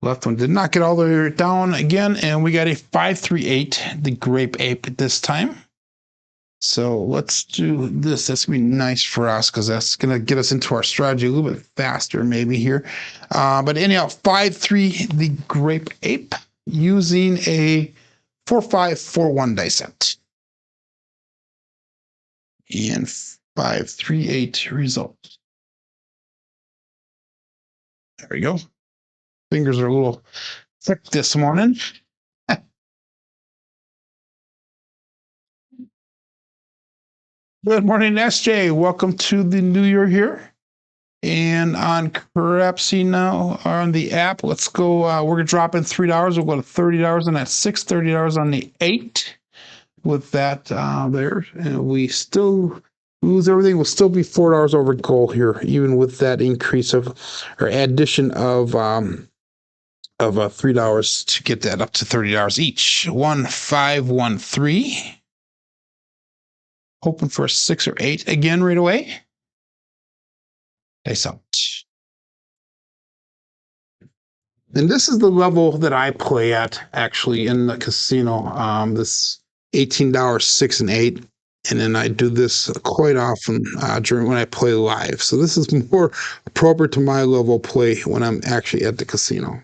Left one did not get all the way down again, and we got a 5-3-8, the grape ape this time. So let's do this. That's gonna be nice for us because that's gonna get us into our strategy a little bit faster, maybe here. But anyhow, 5-3, the grape ape, using a 4-5-4-1 die set. And 5-3-8 result. There we go. Fingers are a little thick this morning. Good morning, SJ. Welcome to the new year here. And on Crapsee now on the app, let's go. We're going to drop in $3. We'll go to $30 on that 6, $30 on the 8 with that there. And we still lose everything. We'll still be $4 over goal here, even with that increase of or addition of $3 to get that up to $30 each. 1-5-1-3. Hoping for a 6 or 8 again right away. Dice out. And this is the level that I play at actually in the casino. This $18 6 and 8. And then I do this quite often during when I play live. So this is more appropriate to my level play when I'm actually at the casino.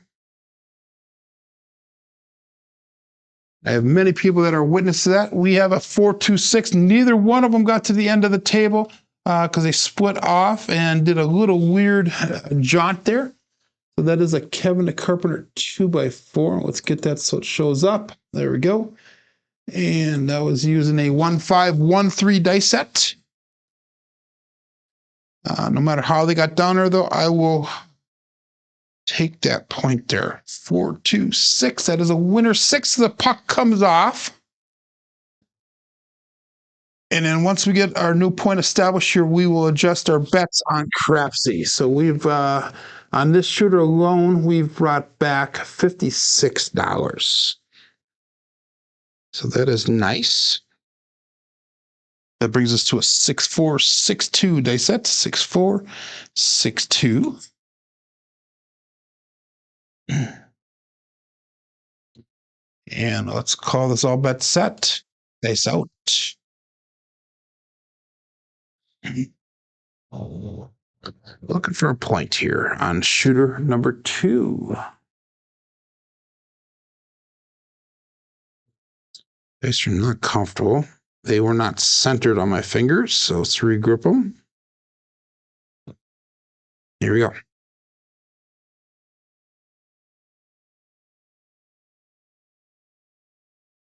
I have many people that are witness to that. We have a 4-2-6. Neither one of them got to the end of the table because they split off and did a little weird jaunt there. So that is a Kevin the Carpenter 2x4. Let's get that so it shows up. There we go. And I was using a 1-5-1-3 dice set. No matter how they got down there, though, I will take that point there. 4-2-6. That is a winner 6. The puck comes off. And then once we get our new point established here, we will adjust our bets on Crapsee. So we've, on this shooter alone, we've brought back $56. So that is nice. That brings us to a 6-4-6-2 dice set. 6-4-6-2. And let's call this all bet set. Dice out. Looking for a point here on shooter number 2. Dice are not comfortable. They were not centered on my fingers, so let's regroup them. Here we go.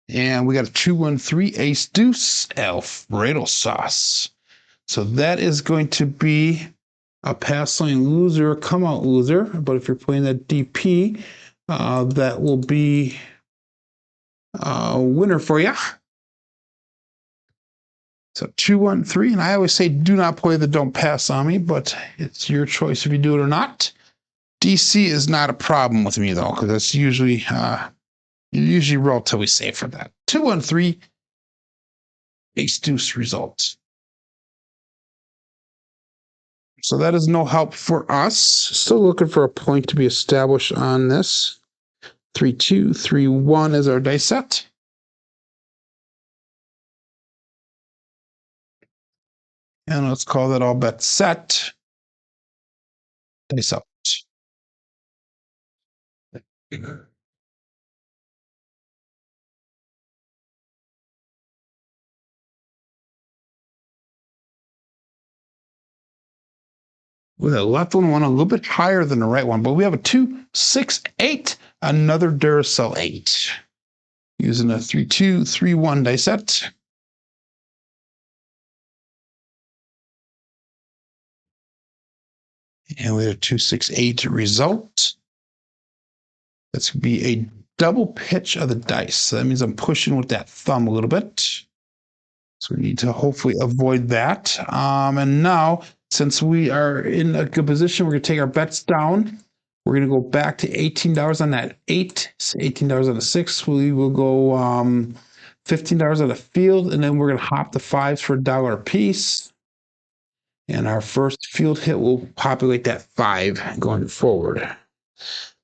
And we got a 2-1-3 ace deuce Alfredo sauce. So that is going to be a pass line loser, come out loser. But if you're playing that DP, that will be a winner for you. So 2, 1, 3, and I always say do not play the don't pass on me, but it's your choice if you do it or not. DC is not a problem with me though, because that's usually you're usually relatively safe for that. 2, 1, 3, ace deuce results. So that is no help for us. Still looking for a point to be established on this. 3, 2, 3, 1 is our dice set. And let's call that all bet set. Dice out. With a left one a little bit higher than the right one, but we have a 2, 6, 8, another Duracell 8. Using a 3, 2, 3, 1 dice set. And we have a 2, 6, 8 result. That's going to be a double pitch of the dice. So that means I'm pushing with that thumb a little bit. So we need to hopefully avoid that. And now, since we are in a good position, we're going to take our bets down. We're going to go back to $18 on that 8, $18 on the 6. We will go $15 on the field, and then we're going to hop the 5s for $1 a piece. And our first field hit will populate that 5 going forward.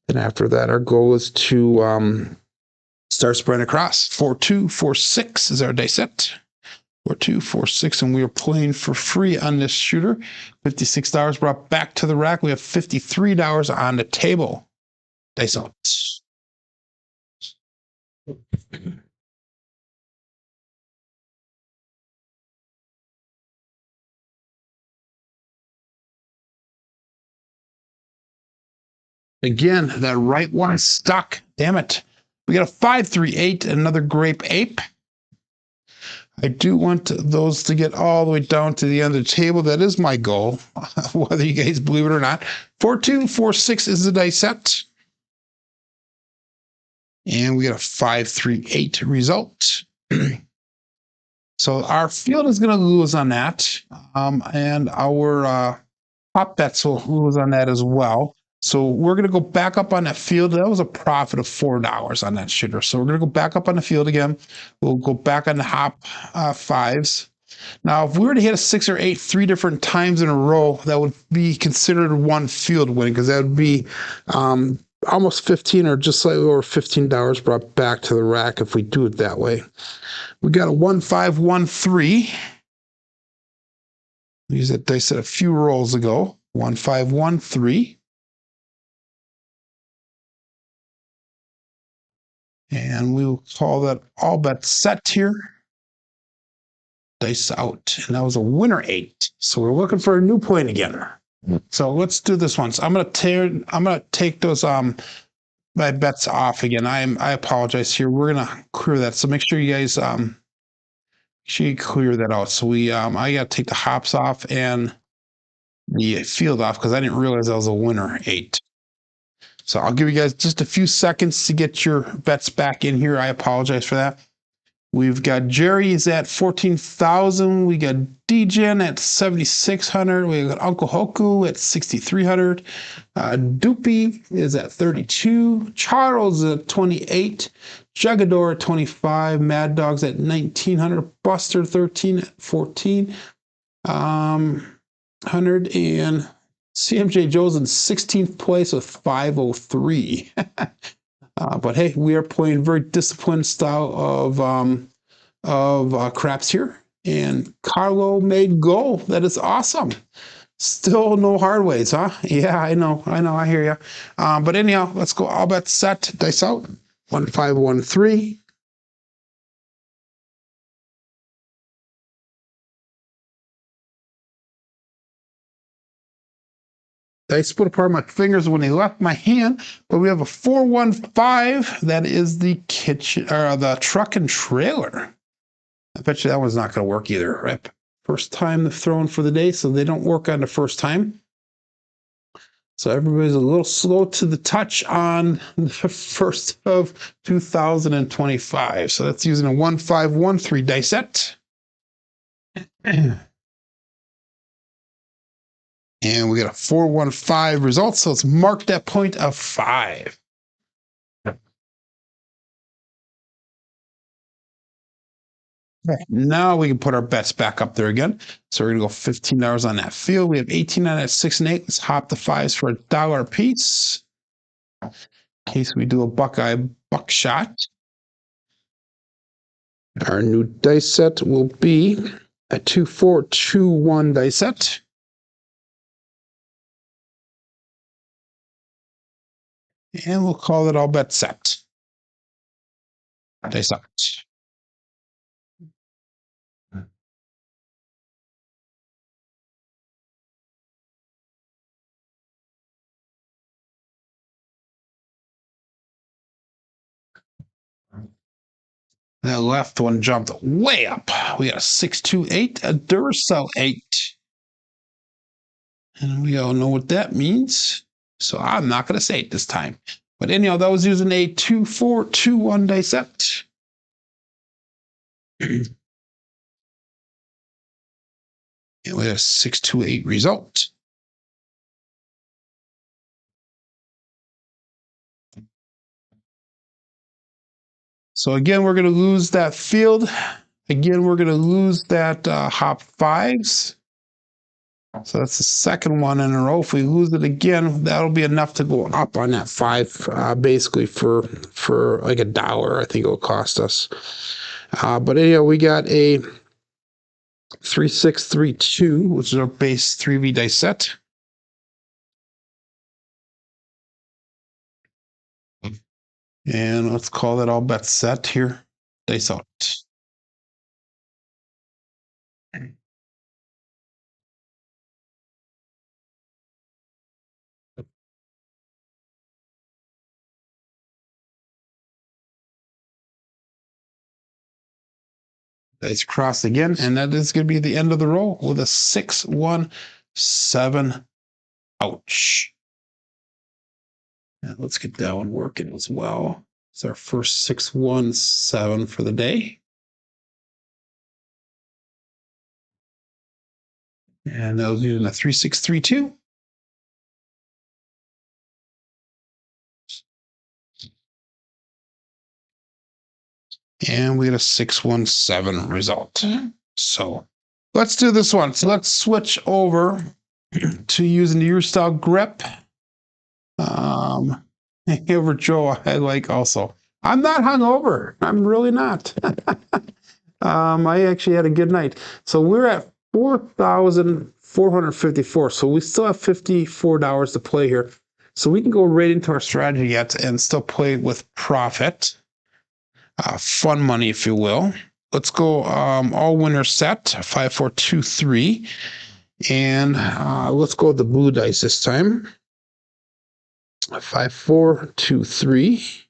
And after that, our goal is to start spreading across. 4, 2, 4, 6 is our dice set. 4, 2, 4, 6, and we are playing for free on this shooter. $56 brought back to the rack. We have $53 on the table. Dice out. Again, that right one is stuck. Damn it. We got a 5, 3, 8, another grape ape. I do want those to get all the way down to the end of the table. That is my goal, whether you guys believe it or not. 4, 2, 4, 6 is the dice set. And we got a 5, 3, 8 result. So our field is going to lose on that. And our top bets will lose on that as well. So we're going to go back up on that field. That was a profit of $4 on that shooter. So we're going to go back up on the field again. We'll go back on the hop 5s. Now, if we were to hit a 6 or 8 3 different times in a row, that would be considered one field win, because that would be almost 15 or just slightly over $15 brought back to the rack if we do it that way. We got a 1, 5, 1, 3. We used that dice set a few rolls ago. 1, 5, 1, 3. And we will call that all bet set here. Dice out. And that was a winner 8. So we're looking for a new point again. So let's do this one. So I'm gonna take those my bets off again. I apologize here. We're gonna clear that. So make sure you guys clear that out. So we I gotta take the hops off and the field off, because I didn't realize that was a winner 8. So I'll give you guys just a few seconds to get your bets back in here. I apologize for that. We've got Jerry is at 14,000. We got DGen at 7,600. We got Uncle Hoku at 6,300. Doopy is at 32. Charles at 28. Jugador at 25. Mad Dogs at 1,900. Buster 13 at 14. 100 and CMJ Joe's in 16th place with 503. But hey, we are playing very disciplined style of craps here. And Carlo made goal. That is awesome. Still no hard ways, huh? Yeah, I know, I hear you. But anyhow, let's go all bets set. Dice out. 1, 5, 1, 3. I split apart my fingers when they left my hand, but we have a 415. That is the kitchen or the truck and trailer. I bet you that one's not going to work either, right? First time they're throwing for the day, so they don't work on the first time. So everybody's a little slow to the touch on the 1st of 2025. So that's using a 1513 dice set. And we got a 415 result. So let's mark that point of 5. Now we can put our bets back up there again. So we're going to go $15 on that field. We have 18 on that 6 and 8. Let's hop the 5s for $1 a piece. In case we do a Buckeye buckshot. Our new dice set will be a 2-4-2-1 dice set. And we'll call it all bet set. Dice out. The left one jumped way up. We got a 628, a Duracell 8. And we all know what that means. So I'm not going to say it this time. But anyhow, that was using a 2-4-2-1 dice set. And we had a 628 result. So again, we're going to lose that field. Again, we're going to lose that hop 5s. So that's the second one in a row. If we lose it again, that'll be enough to go up on that 5, basically for like $1. I think it'll cost us. But anyhow, we got a 3632, which is our base 3V dice set. And let's call that all bets set here. Dice out. Dice crossed again, and that is going to be the end of the roll with a 617. Ouch. And let's get that one working as well. It's our first 617 for the day. And that was using a 3632. And we get a 617 result. So let's do this one. So let's switch over to using the Euro style grip. Over Joe, I like also. I'm not hungover. I'm really not. I actually had a good night. So we're at 4,454. So we still have $54 to play here. So we can go right into our strategy yet and still play with profit. Fun money, if you will. Let's go all winner set 5-4-2-3. And let's go with the blue dice this time. 5-4-2-3.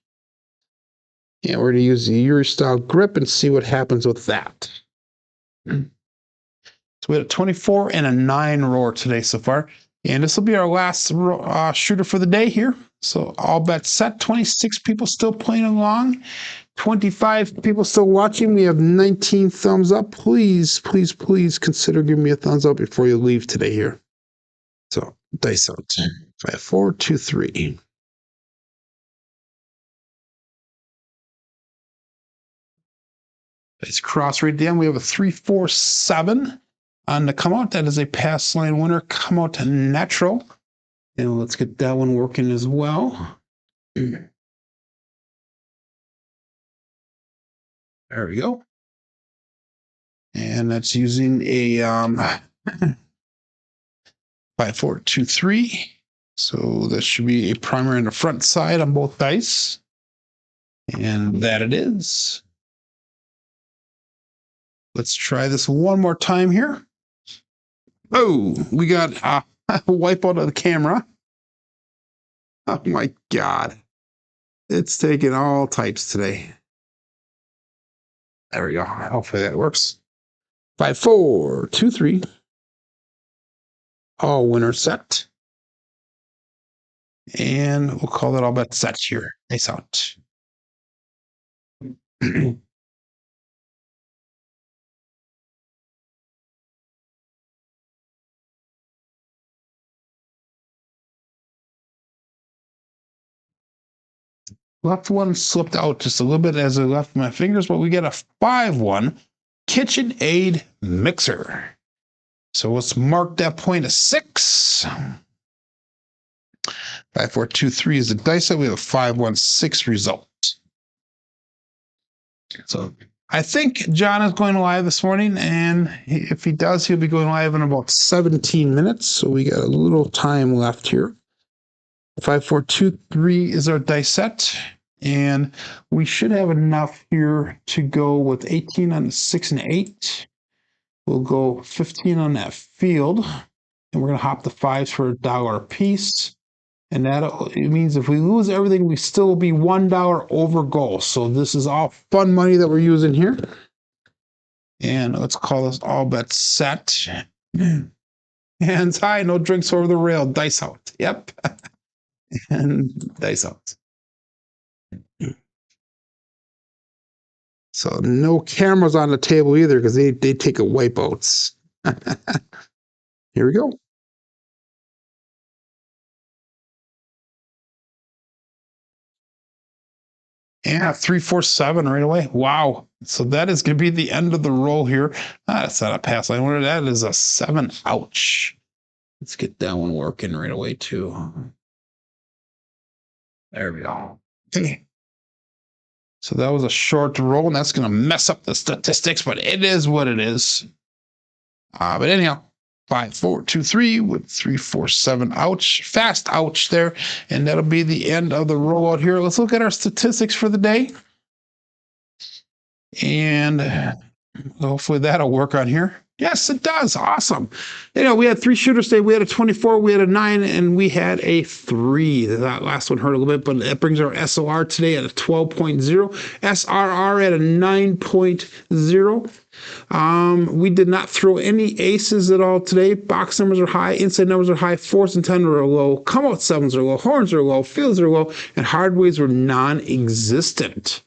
And we're going to use the Euro style grip and see what happens with that. So we had a 24 and a 9 roar today so far. And this will be our last shooter for the day here. So all bets set. 26 people still playing along. 25 people still watching. We have 19 thumbs up. Please, please, please consider giving me a thumbs up before you leave today here. So dice out. 5-4-2-3. It's cross right down. We have a 3-4-7 on the come out. That is a pass line winner. Come out natural. And let's get that one working as well. There we go. And that's using a 5-4-2-3. So this should be a primer in the front side on both dice. And that it is. Let's try this one more time here. Oh, we got a wipeout of the camera. Oh my God. It's taking all types today. There we go. Hopefully that works. 5-4-2-3. All winner set. And we'll call that all bets set here. Nice out. Left one slipped out just a little bit as I left my fingers, but we get a 5-1 KitchenAid mixer. So let's mark that point as 6. 5, 4, 2, 3 is the dice set. We have a 5, 1, 6 result. So I think John is going live this morning, and if he does, he'll be going live in about 17 minutes. So we got a little time left here. 5, 4, 2, 3 is our dice set, and we should have enough here to go with 18 on the 6 and 8. We'll go 15 on that field, and we're going to hop the 5s for $1 a piece. And that it means if we lose everything, we still will be $1 over goal. So this is all fun money that we're using here. And let's call this all bets set. Hands high, no drinks over the rail. Dice out. Yep. And dice out. So no cameras on the table either because they take a wipeouts. Here we go. Yeah, 3, 4, 7 right away. Wow. So that is going to be the end of the roll here. That's not a pass line. What that is a 7. Ouch. Let's get that one working right away too. There we go. Okay. So that was a short roll, and that's going to mess up the statistics, but it is what it is. But anyhow, 5, 4, 2, 3 with 3, 4, 7. Ouch. Fast ouch there. And that'll be the end of the rollout here. Let's look at our statistics for the day. And hopefully that'll work on here. Yes, it does. Awesome. You know, we had 3 shooters today. We had a 24, we had a 9, and we had a 3. That last one hurt a little bit, but that brings our SOR today at a 12.0. SRR at a 9.0. We did not throw any aces at all today. Box numbers are high. Inside numbers are high. 4s and 10s are low. Come out 7s are low. Horns are low. Fields are low. And hardways were non-existent.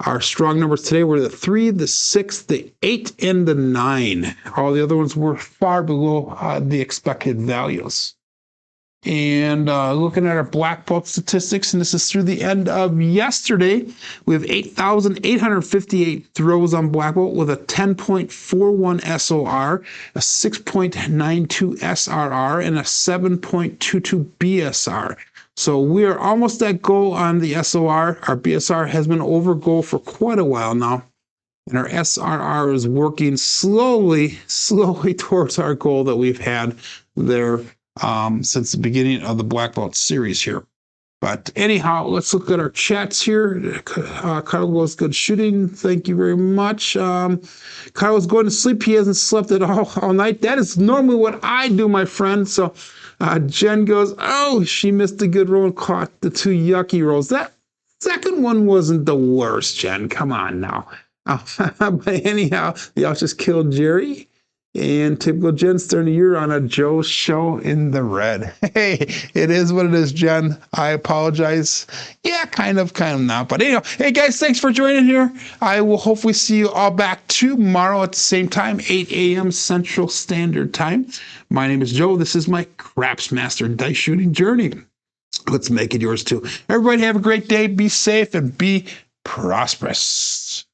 Our strong numbers today were the 3, the 6, the 8, and the 9. All the other ones were far below the expected values. And looking at our black belt statistics, and this is through the end of yesterday, we have 8,858 throws on black belt with a 10.41 SOR, a 6.92 SRR, and a 7.22 BSR. So we are almost at goal on the SOR. Our BSR has been over goal for quite a while now. And our SRR is working slowly towards our goal that we've had there since the beginning of the Black Belt series here. But anyhow, let's look at our chats here. Kyle goes, good shooting. Thank you very much. Kyle is going to sleep. He hasn't slept at all night. That is normally what I do, my friend. So Jen goes, oh, she missed a good roll and caught the 2 yucky rolls. That second one wasn't the worst, Jen. Come on now. But anyhow, y'all just killed Jerry. And typical Jen starting the year on a Joe show in the red. Hey, it is what it is, Jen. I apologize. Yeah, kind of not. But anyhow, hey guys, thanks for joining here. I will hopefully see you all back tomorrow at the same time, 8 a.m. Central Standard Time. My name is Joe. This is my Craps Master Dice Shooting Journey. Let's make it yours too. Everybody have a great day. Be safe and be prosperous.